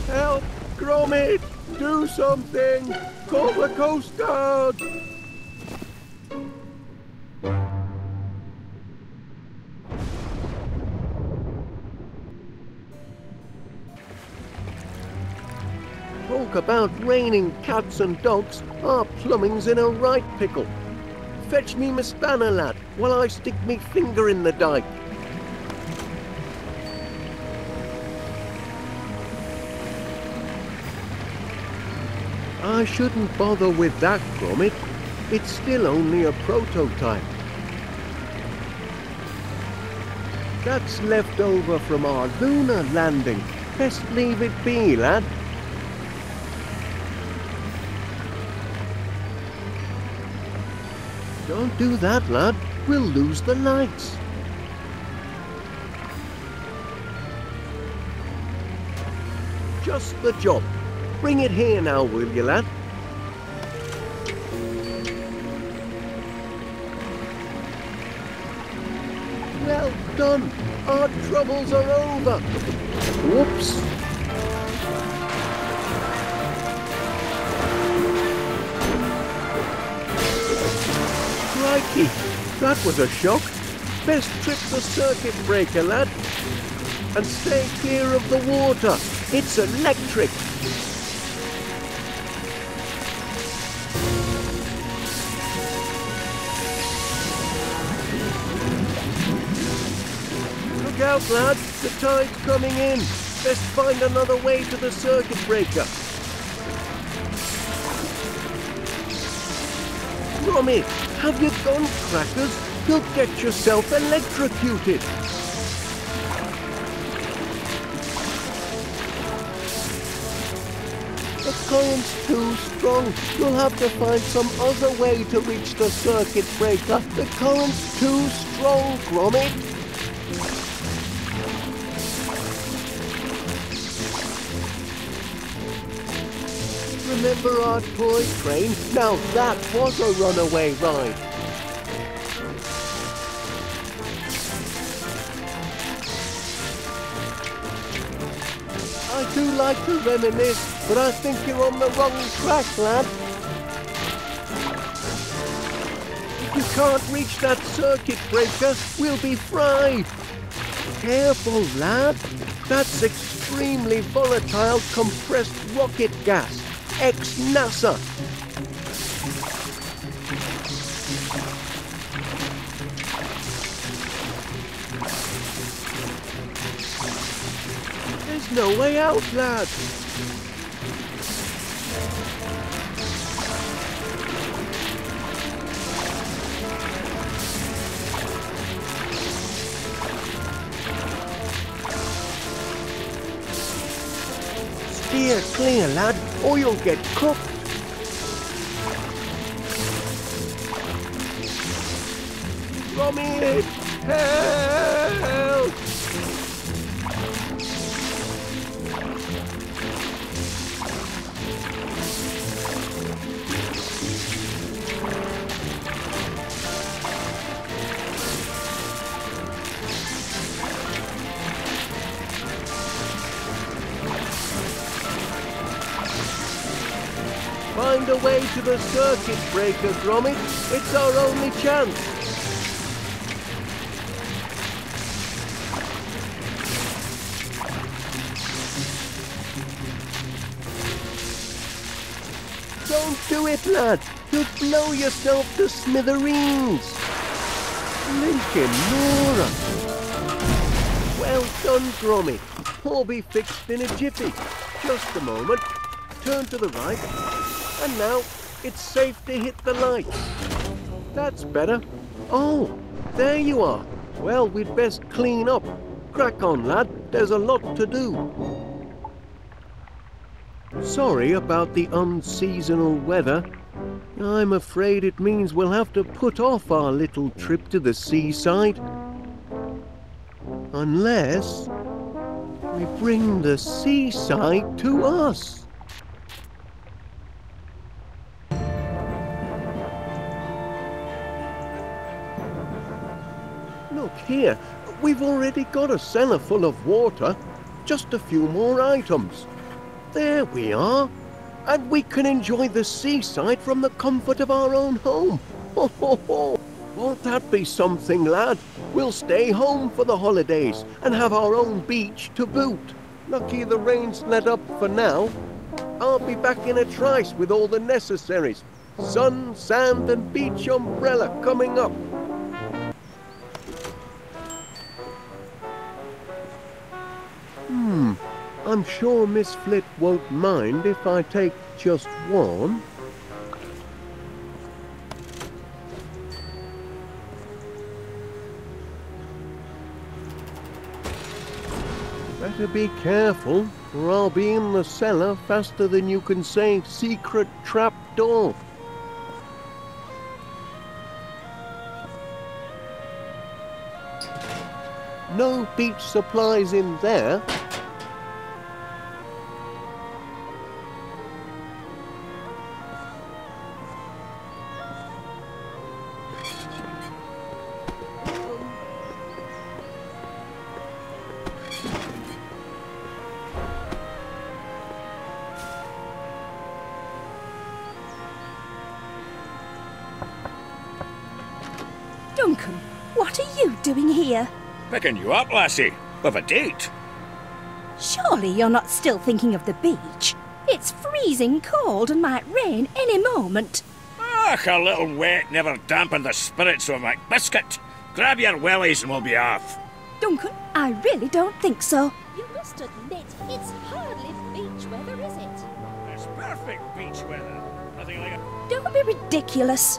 Help! Gromit! Do something! Call the Coast Guard! Talk about raining cats and dogs, our plumbing's in a right pickle. Fetch me my spanner, lad, while I stick me finger in the dike. I shouldn't bother with that, Gromit. It's still only a prototype. That's left over from our lunar landing. Best leave it be, lad. Don't do that, lad. We'll lose the lights. Just the job. Bring it here now, will you, lad? Well done. Our troubles are over. Whoops. Crikey, that was a shock. Best trip the circuit breaker, lad. And stay clear of the water. It's electric. Look out, lad. The tide's coming in. Best find another way to the circuit breaker. Gromit, have you gone crackers? You'll get yourself electrocuted. The current's too strong. You'll have to find some other way to reach the circuit breaker. The current's too strong, Gromit. Remember our toy train? Now that was a runaway ride. I do like to reminisce, but I think you're on the wrong track, lad. If you can't reach that circuit breaker, we'll be fried. Careful, lad. That's extremely volatile compressed rocket gas. Ex-NASA. There's no way out, lad. Steer clear, lad, or you'll get cooked. Gromit, help! Find a way to the circuit breaker, Gromit. It's our only chance. Don't do it, lad. You'll blow yourself to smithereens. Lincoln Nora. Well done, Gromit. All be fixed in a jiffy. Just a moment. Turn to the right. And now, it's safe to hit the lights. That's better. Oh, there you are. Well, we'd best clean up. Crack on, lad. There's a lot to do. Sorry about the unseasonal weather. I'm afraid it means we'll have to put off our little trip to the seaside. Unless we bring the seaside to us. Look here, we've already got a cellar full of water. Just a few more items. There we are. And we can enjoy the seaside from the comfort of our own home. Ho, ho, ho. Won't that be something, lad? We'll stay home for the holidays and have our own beach to boot. Lucky the rain's let up for now. I'll be back in a trice with all the necessaries. Sun, sand and beach umbrella coming up. I'm sure Miss Flit won't mind if I take just one. Better be careful, or I'll be in the cellar faster than you can say secret trap door. No beach supplies in there. Duncan, what are you doing here? Picking you up, lassie, with a date. Surely you're not still thinking of the beach? It's freezing cold and might rain any moment. Ach, a little wet never dampened the spirits of my biscuit. Grab your wellies and we'll be off. Duncan, I really don't think so. You must admit, it's hardly beach weather, is it? It's perfect beach weather. Nothing like a... Don't be ridiculous.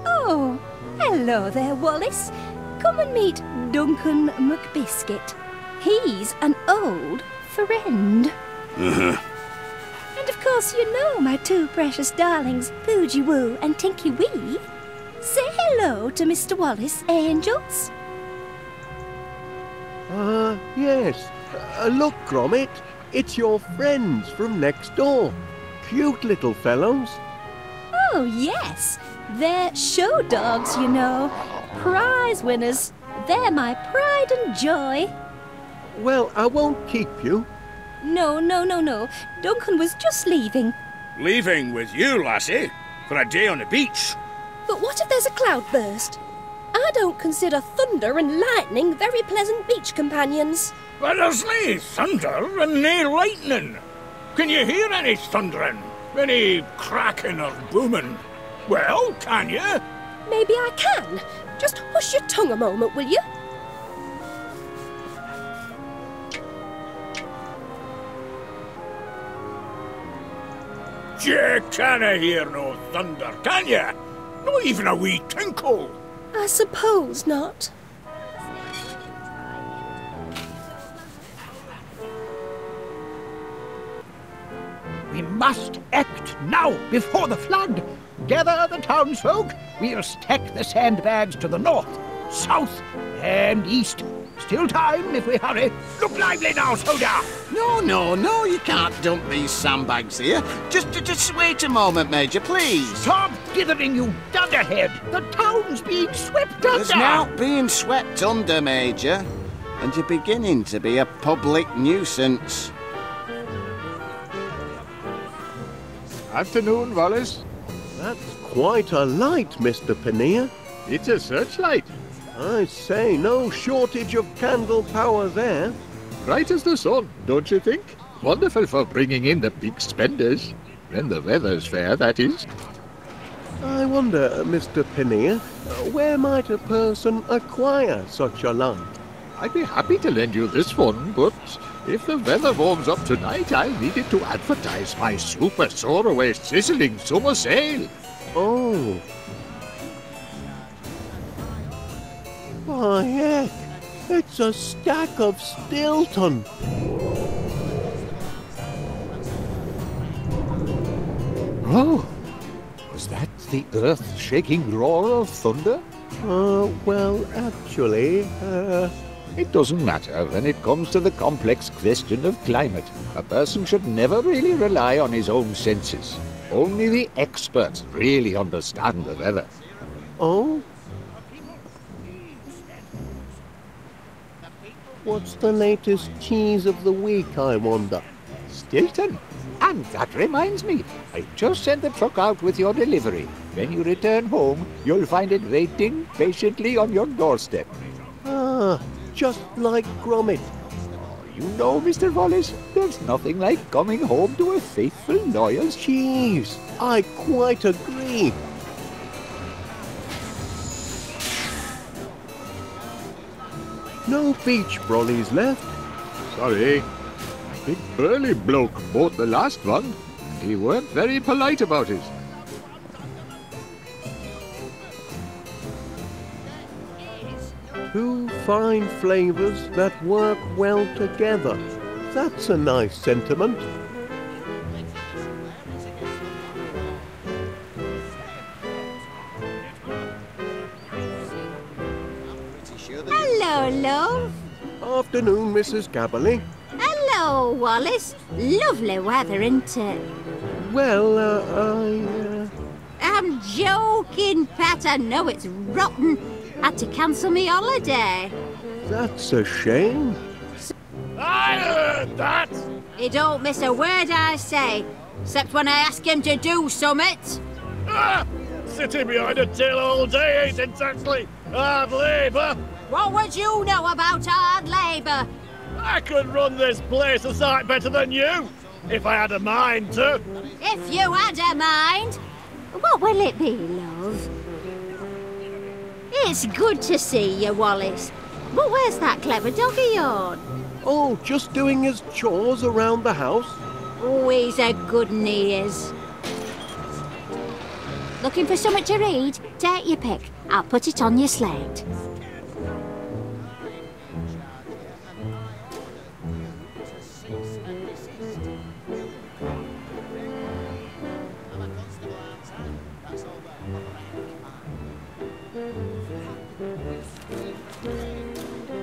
Oh, hello there, Wallace. Come and meet Duncan McBiscuit. He's an old friend. And of course you know my two precious darlings, Poogie Woo and Tinky Wee. Say hello to Mr. Wallace, angels. Yes. Look, Gromit, it's your friends from next door. Cute little fellows. Oh, yes. They're show dogs, you know. Prize winners. They're my pride and joy. Well, I won't keep you. No. Duncan was just leaving. Leaving with you, lassie, for a day on the beach. But what if there's a cloudburst? I don't consider thunder and lightning very pleasant beach companions. But there's nae thunder and nae lightning. Can you hear any thundering? Any cracking or booming? Well, can you? Maybe I can. Just hush your tongue a moment, will you? You canna hear no thunder, can you? Not even a wee tinkle. I suppose not. We must act now, before the flood. Gather the townsfolk. We'll stack the sandbags to the north, south, and east. Still time if we hurry. Look lively now, soldier. No, you can't dump these sandbags here. Just wait a moment, Major, please. Stop dithering, you dunderhead. The town's being swept under. It's not being swept under, Major. And you're beginning to be a public nuisance. Afternoon, Wallace. That's quite a light, Mr. Paneer. It's a searchlight. I say, no shortage of candle power there. Bright as the sun, don't you think? Wonderful for bringing in the big spenders. When the weather's fair, that is. I wonder, Mr. Paneer, where might a person acquire such a light? I'd be happy to lend you this one, but if the weather warms up tonight, I'll need it to advertise my super soaraway sizzling summer sale. Oh. Why, heck, it's a stack of Stilton. Oh, was that the earth-shaking roar of thunder? Well, actually, It doesn't matter when it comes to the complex question of climate. A person should never really rely on his own senses. Only the experts really understand the weather. oh? What's the latest cheese of the week, I wonder? Stilton. And that reminds me, I just sent the truck out with your delivery. When you return home, you'll find it waiting patiently on your doorstep. Ah, just like Gromit. You know, Mr. Wallace, there's nothing like coming home to a faithful, loyal Cheese, I quite agree. No beach brollies left. Sorry. Big burly bloke bought the last one. He weren't very polite about it. Two fine flavours that work well together. That's a nice sentiment. Hello, love. Afternoon, Mrs. Gabberley. Hello, Wallace. Lovely weather, isn't it? Well, I'm joking, Pat. I know it's rotten. Had to cancel me holiday. that's a shame. I heard that! He don't miss a word I say, except when I ask him to do summit. Ah! Sitting behind a till all day ain't exactly hard labour. What would you know about hard labour? I could run this place a sight better than you, if I had a mind to. If you had a mind. What will it be, love? It's good to see you, Wallace. But where's that clever dog of yours? Oh, just doing his chores around the house. Oh, he's a good un, he is. Looking for something to read? Take your pick. I'll put it on your slate.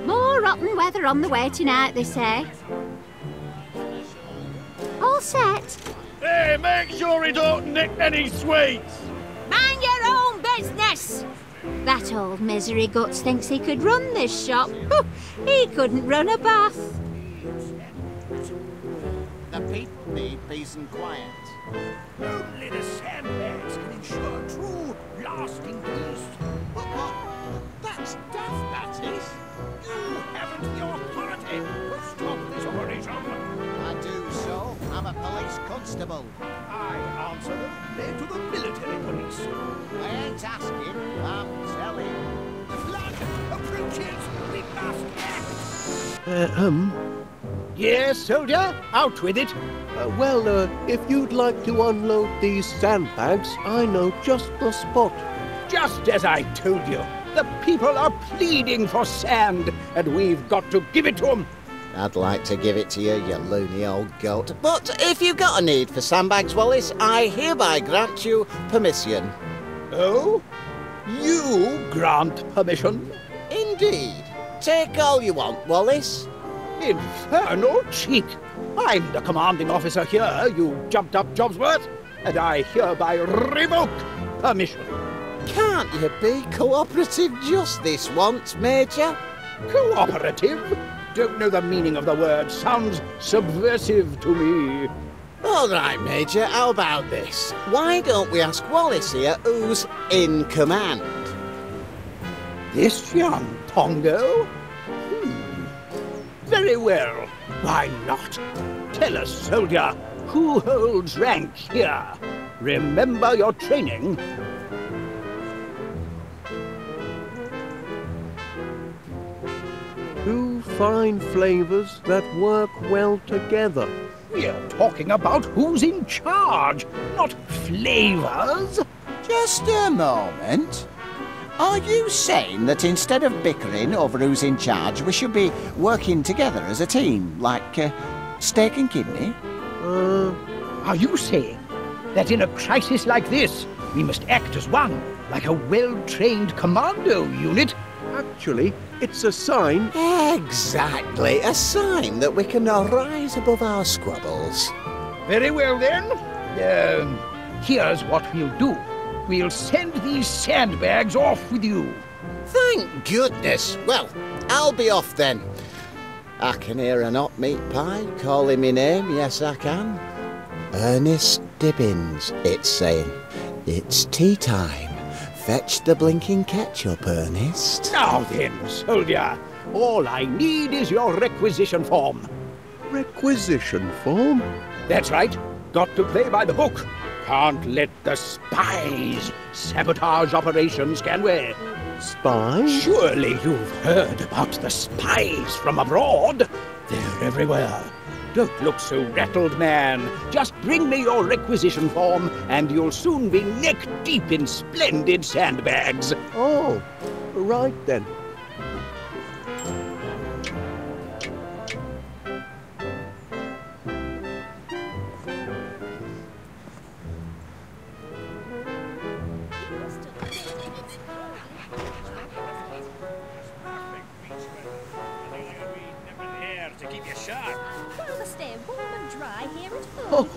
More rotten weather on the way tonight, they say. All set. Hey, make sure he don't nick any sweets. Mind your own business! That old misery guts thinks he could run this shop. He couldn't run a bath. The people need peace and quiet. Only the sandbags can ensure true, lasting peace. But that's daft, that is. You haven't the authority to stop this operation. I do so. I'm a police constable. I answer them to the military police. I ain't asking, I'm telling. The flood approaches. We must act. Yes, soldier. Out with it. If you'd like to unload these sandbags, I know just the spot. Just as I told you, the people are pleading for sand, and we've got to give it to them. I'd like to give it to you, you loony old goat. But if you've got a need for sandbags, Wallace, I hereby grant you permission. Oh? You grant permission? Indeed. Take all you want, Wallace. Infernal cheek! I'm the commanding officer here, you jumped-up Jobsworth, and I hereby revoke permission. Can't you be cooperative just this once, Major? Cooperative? Don't know the meaning of the word. Sounds subversive to me. All right, Major, how about this? Why don't we ask Wallace here who's in command? This young Pongo? Very well. Why not? Tell us, soldier, who holds rank here? Remember your training. Two fine flavours that work well together. We're talking about who's in charge, not flavors. Just a moment. Are you saying that instead of bickering over who's in charge, we should be working together as a team, like steak and kidney? Are you saying that in a crisis like this, we must act as one, like a well-trained commando unit. Actually, it's a sign. Exactly, a sign that we can now rise above our squabbles. Very well, then. Here's what we'll do. We'll send these sandbags off with you. Thank goodness. Well, I'll be off then. I can hear an hot meat pie calling me name, yes I can. Ernest Dibbins, it's saying. It's tea time. Fetch the blinking ketchup, Ernest. Now then, soldier, all I need is your requisition form. Requisition form? That's right. Got to play by the book. Can't let the spies sabotage operations, can we? Spies? Surely you've heard about the spies from abroad. They're everywhere. Don't look so rattled, man. Just bring me your requisition form, and you'll soon be neck-deep in splendid sandbags. Oh, right then.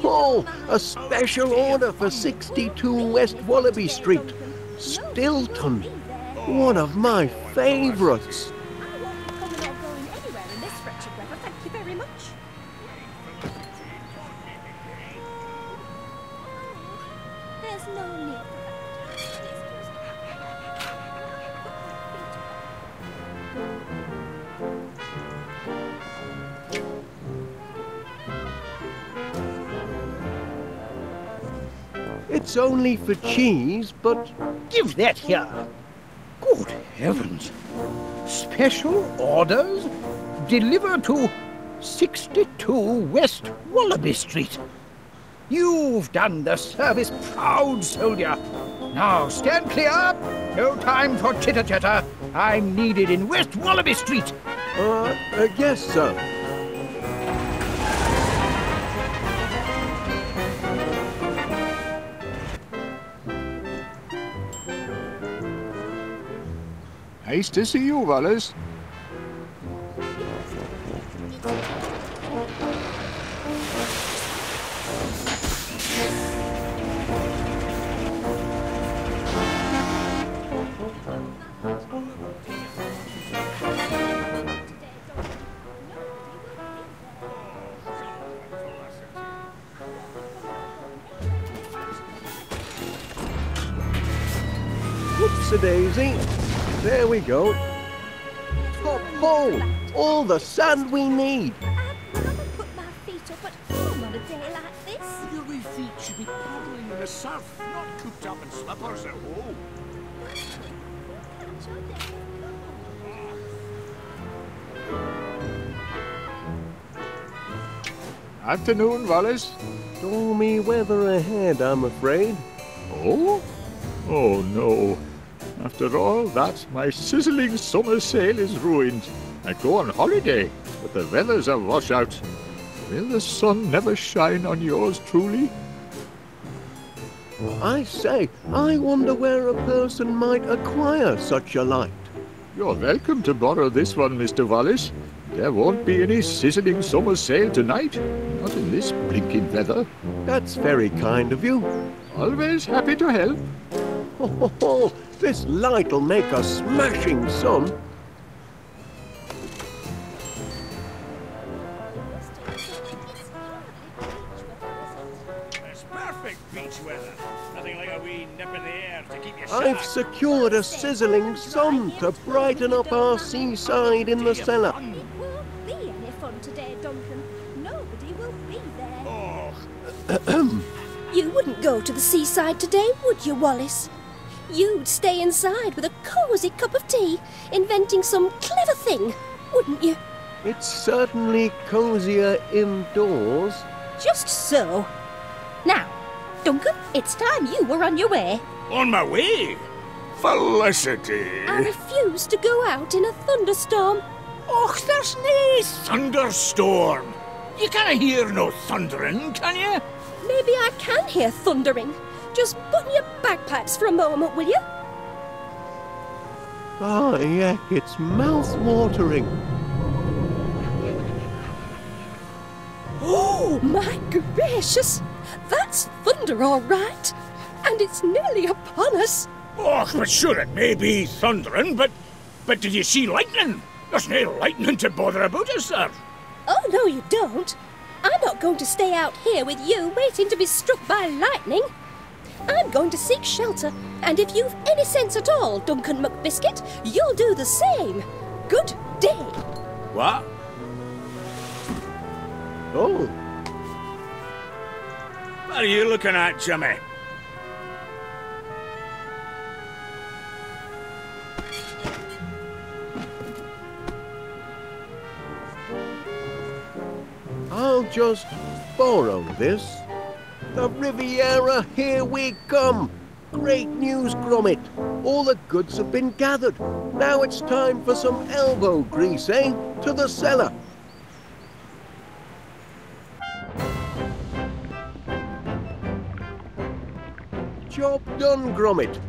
Oh, a special order for 62 West Wallaby Street. Stilton. One of my favourites. I won't be coming or going anywhere in this wretched weather, thank you very much. There's no need It's only for cheese, but... Give that here. Good heavens. Special orders? Deliver to 62 West Wallaby Street. You've done the service proud, soldier. Now stand clear. No time for chitter-chatter. I'm needed in West Wallaby Street. Yes, sir. Nice to see you, Wallace. Whoops-a-daisy. There we go. Top hole! All the sand we need. I'd rather put my feet up at home on a day like this. Your wee feet should be paddling in the surf, not cooped up in slippers at home. Afternoon, Wallace. Stormy weather ahead, I'm afraid. Oh? Oh, no. After all that, my sizzling summer sail is ruined. I go on holiday, but the weather's a washout. Will the sun never shine on yours truly? I say, I wonder where a person might acquire such a light. You're welcome to borrow this one, Mr. Wallace. There won't be any sizzling summer sail tonight. Not in this blinking weather. That's very kind of you. Always happy to help. Oh, this light'll make a smashing sun. It's perfect beach weather. Nothing like a wee nip in the air to keep you I've sharp. secured a sizzling sun to brighten up our seaside in the cellar. It won't be any fun today, Duncan. Nobody will be there. Oh, You wouldn't go to the seaside today, would you, Wallace? You'd stay inside with a cosy cup of tea, inventing some clever thing, wouldn't you? It's certainly cozier indoors. Just so. Now, Duncan, it's time you were on your way. on my way. Felicity. I refuse to go out in a thunderstorm. Och, there's nae thunderstorm. You can't hear no thundering, can you? maybe I can hear thundering. Just button your bagpipes for a moment, will you? Oh, heck, it's mouth-watering. Oh, my gracious! That's thunder, all right. And it's nearly upon us. Oh, but sure, it may be thundering, but did you see lightning? There's no lightning to bother about us, sir. Oh, no, you don't. I'm not going to stay out here with you waiting to be struck by lightning. I'm going to seek shelter, and if you've any sense at all, Duncan McBiscuit, you'll do the same. Good day. What? Oh, What are you looking at, Jimmy? I'll just borrow this. The Riviera, here we come. Great news, Gromit. All the goods have been gathered. Now it's time for some elbow grease, eh? To the cellar. Job done, Gromit.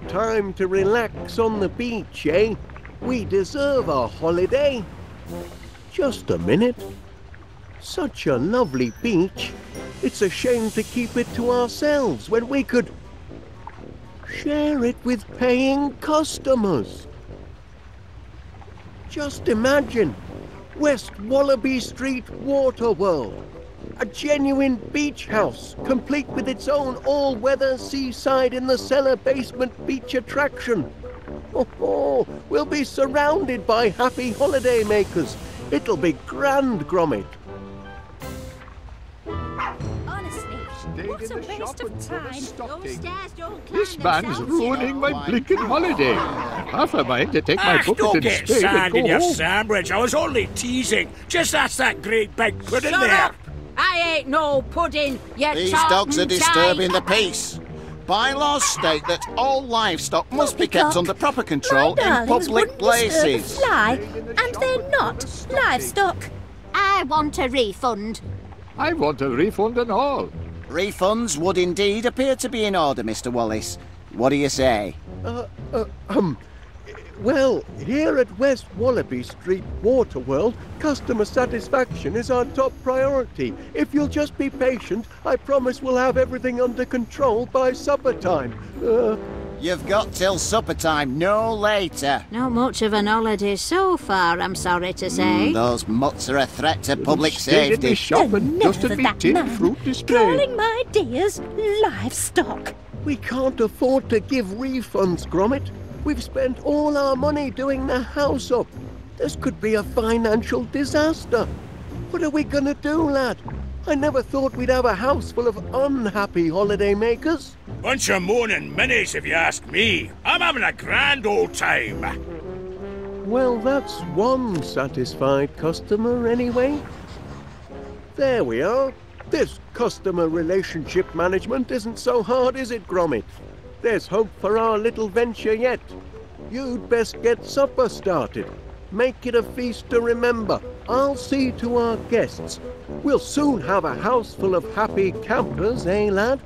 Time to relax on the beach, eh? We deserve a holiday. Just a minute. Such a lovely beach. It's a shame to keep it to ourselves when we could share it with paying customers. Just imagine, West Wallaby Street Water World. A genuine beach house, complete with its own all-weather seaside in the cellar basement beach attraction. Oh, we'll be surrounded by happy holiday makers. It'll be grand, Gromit. Honestly, what a waste of time. Those stairs don't climb This man's themselves, you ruining know. my blinking holiday. Half a mind to take my bucket Don't and get spade and sand in go your home. sandwich. I was only teasing. Just ask that great big pudding Shut there. up! I ain't no pudding, you These talking dogs are disturbing the type. peace. Bylaws state that all livestock must be kept Peacock, under proper control my in darlings public wouldn't disturb a places. fly, and they're not livestock. I want a refund. I want a refund and all. Refunds would indeed appear to be in order, Mr. Wallace. What do you say? Well, here at West Wallaby Street Water World, customer satisfaction is our top priority. If you'll just be patient, I promise we'll have everything under control by supper time. You've got till supper time, no later. Not much of an holiday so far, I'm sorry to say. Those mutts are a threat to public Stayed in the safety. shop and Enough dusted of me that tin man. fruit display. Calling my dears livestock. We can't afford to give refunds, Gromit. We've spent all our money doing the house up. This could be a financial disaster. What are we gonna do, lad? I never thought we'd have a house full of unhappy holiday makers. Bunch of moaning minis, if you ask me. I'm having a grand old time. Well, that's one satisfied customer anyway. There we are. This customer relationship management isn't so hard, is it, Gromit? There's hope for our little venture yet. You'd best get supper started. Make it a feast to remember. I'll see to our guests. We'll soon have a house full of happy campers, eh, lad?